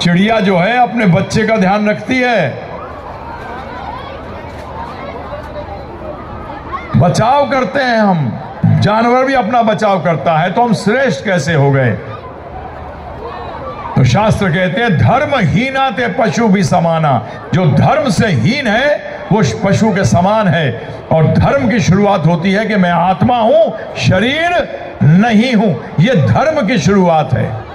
चिड़िया जो है अपने बच्चे का ध्यान रखती है, बचाव करते हैं हम, जानवर भी अपना बचाव करता है, तो हम श्रेष्ठ कैसे हो गए? तो शास्त्र कहते हैं धर्महीना ते पशु भी समाना। जो धर्म से हीन है वो पशु के समान है। और धर्म की शुरुआत होती है कि मैं आत्मा हूं, शरीर नहीं हूं। यह धर्म की शुरुआत है।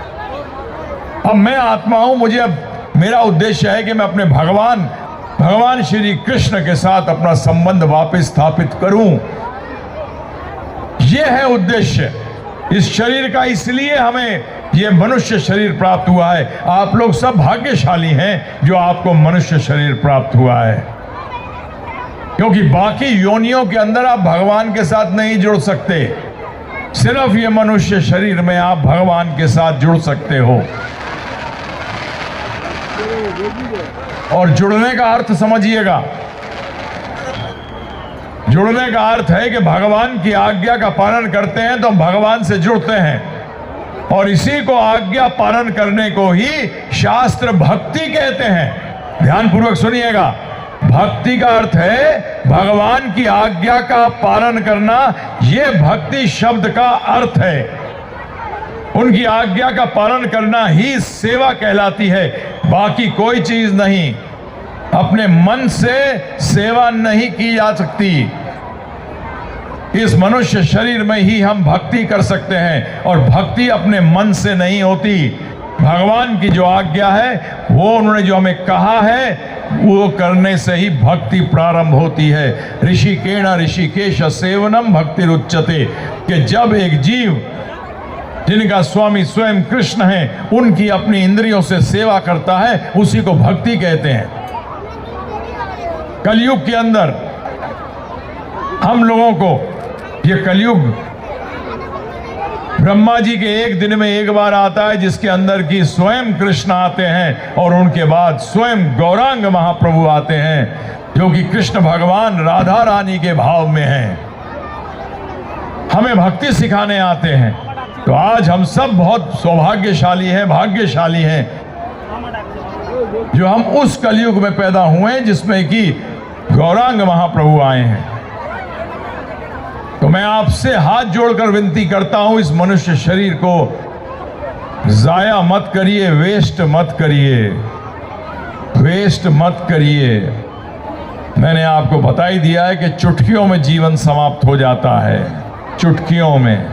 अब मैं आत्मा हूं, मुझे अब मेरा उद्देश्य है कि मैं अपने भगवान श्री कृष्ण के साथ अपना संबंध वापस स्थापित करूं। यह है उद्देश्य इस शरीर का। इसलिए हमें यह मनुष्य शरीर प्राप्त हुआ है। आप लोग सब भाग्यशाली हैं जो आपको मनुष्य शरीर प्राप्त हुआ है, क्योंकि बाकी योनियों के अंदर आप भगवान के साथ नहीं जुड़ सकते। सिर्फ ये मनुष्य शरीर में आप भगवान के साथ जुड़ सकते हो। और जुड़ने का अर्थ समझिएगा। जुड़ने का अर्थ है कि भगवान की आज्ञा का पालन करते हैं तो हम भगवान से जुड़ते हैं। और इसी को आज्ञा पालन करने को ही शास्त्र भक्ति कहते हैं। ध्यानपूर्वक सुनिएगा। भक्ति का अर्थ है भगवान की आज्ञा का पालन करना। यह भक्ति शब्द का अर्थ है। उनकी आज्ञा का पालन करना ही सेवा कहलाती है, बाकी कोई चीज नहीं। अपने मन से सेवा नहीं की जा सकती। इस मनुष्य शरीर में ही हम भक्ति कर सकते हैं, और भक्ति अपने मन से नहीं होती। भगवान की जो आज्ञा है, वो उन्होंने जो हमें कहा है, वो करने से ही भक्ति प्रारंभ होती है। ऋषिकेण ऋषिकेश सेवनम भक्ति रुच्यते। कि जब एक जीव जिनका स्वामी स्वयं कृष्ण है, उनकी अपनी इंद्रियों से सेवा करता है, उसी को भक्ति कहते हैं। कलयुग के अंदर हम लोगों को ये कलयुग ब्रह्मा जी के एक दिन में एक बार आता है, जिसके अंदर की स्वयं कृष्ण आते हैं और उनके बाद स्वयं गौरांग महाप्रभु आते हैं, जो कि कृष्ण भगवान राधा रानी के भाव में हैं। हमें भक्ति सिखाने आते हैं। तो आज हम सब बहुत सौभाग्यशाली हैं, भाग्यशाली हैं, जो हम उस कलयुग में पैदा हुए जिसमें कि गौरांग महाप्रभु आए हैं। तो मैं आपसे हाथ जोड़कर विनती करता हूं, इस मनुष्य शरीर को जाया मत करिए, वेस्ट मत करिए, वेस्ट मत करिए। मैंने आपको बता ही दिया है कि चुटकियों में जीवन समाप्त हो जाता है। चुटकियों में,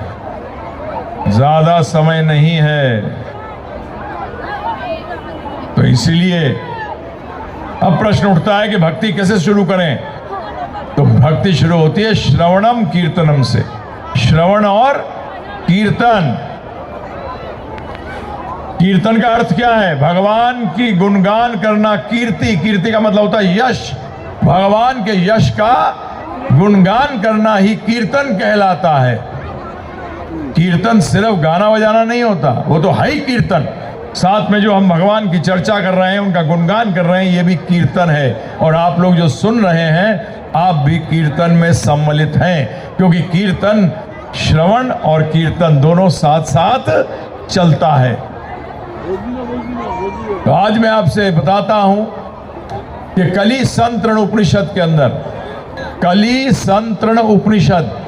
ज्यादा समय नहीं है। तो इसीलिए अब प्रश्न उठता है कि भक्ति कैसे शुरू करें? तो भक्ति शुरू होती है श्रवणम कीर्तनम से। श्रवण और कीर्तन। कीर्तन का अर्थ क्या है? भगवान की गुणगान करना। कीर्ति, कीर्ति का मतलब होता है यश। भगवान के यश का गुणगान करना ही कीर्तन कहलाता है। कीर्तन सिर्फ गाना बजाना नहीं होता, वो तो है ही कीर्तन। साथ में जो हम भगवान की चर्चा कर रहे हैं, उनका गुणगान कर रहे हैं, ये भी कीर्तन है। और आप लोग जो सुन रहे हैं, आप भी कीर्तन में सम्मिलित हैं, क्योंकि कीर्तन, श्रवण और कीर्तन दोनों साथ साथ चलता है। तो आज मैं आपसे बताता हूं कि कली संतरण उपनिषद के अंदर, कली संतरण उपनिषद,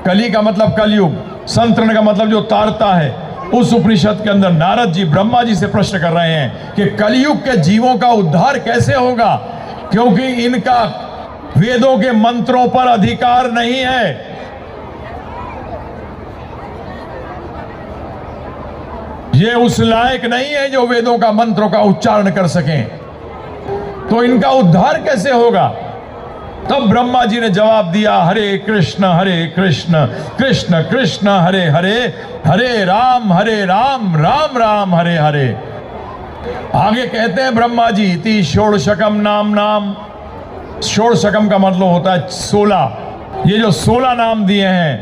कली का मतलब कलयुग, संतरण का मतलब जो तारता है, उस उपनिषद के अंदर नारद जी ब्रह्मा जी से प्रश्न कर रहे हैं कि कलयुग के जीवों का उद्धार कैसे होगा, क्योंकि इनका वेदों के मंत्रों पर अधिकार नहीं है। ये उस लायक नहीं है जो वेदों का मंत्रों का उच्चारण कर सकें। तो इनका उद्धार कैसे होगा? तब ब्रह्मा जी ने जवाब दिया, हरे कृष्ण कृष्ण कृष्ण हरे हरे, हरे राम राम राम हरे हरे। आगे कहते हैं ब्रह्मा जी, इति षोडशकम नाम। षोडशकम का मतलब होता है 16। ये जो 16 नाम दिए हैं,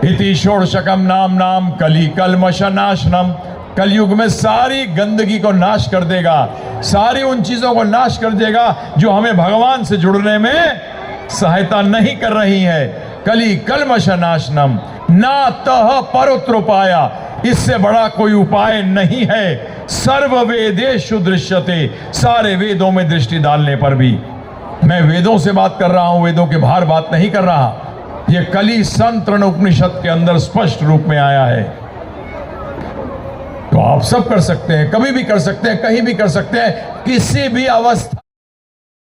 इति षोडशकम नाम कली कलमश नाशनम। कलयुग में सारी गंदगी को नाश कर देगा, सारी उन चीजों को नाश कर देगा जो हमें भगवान से जुड़ने में सहायता नहीं कर रही है। कली कलमश नाशनम ना तह परोत्र उपाया। इससे बड़ा कोई उपाय नहीं है। सर्व वेदेषु दृश्यते, सारे वेदों में दृष्टि डालने पर भी। मैं वेदों से बात कर रहा हूं, वेदों के बाहर बात नहीं कर रहा। यह कली संतरण उपनिषद के अंदर स्पष्ट रूप में आया है। तो आप सब कर सकते हैं, कभी भी कर सकते हैं, कहीं भी कर सकते हैं, किसी भी अवस्था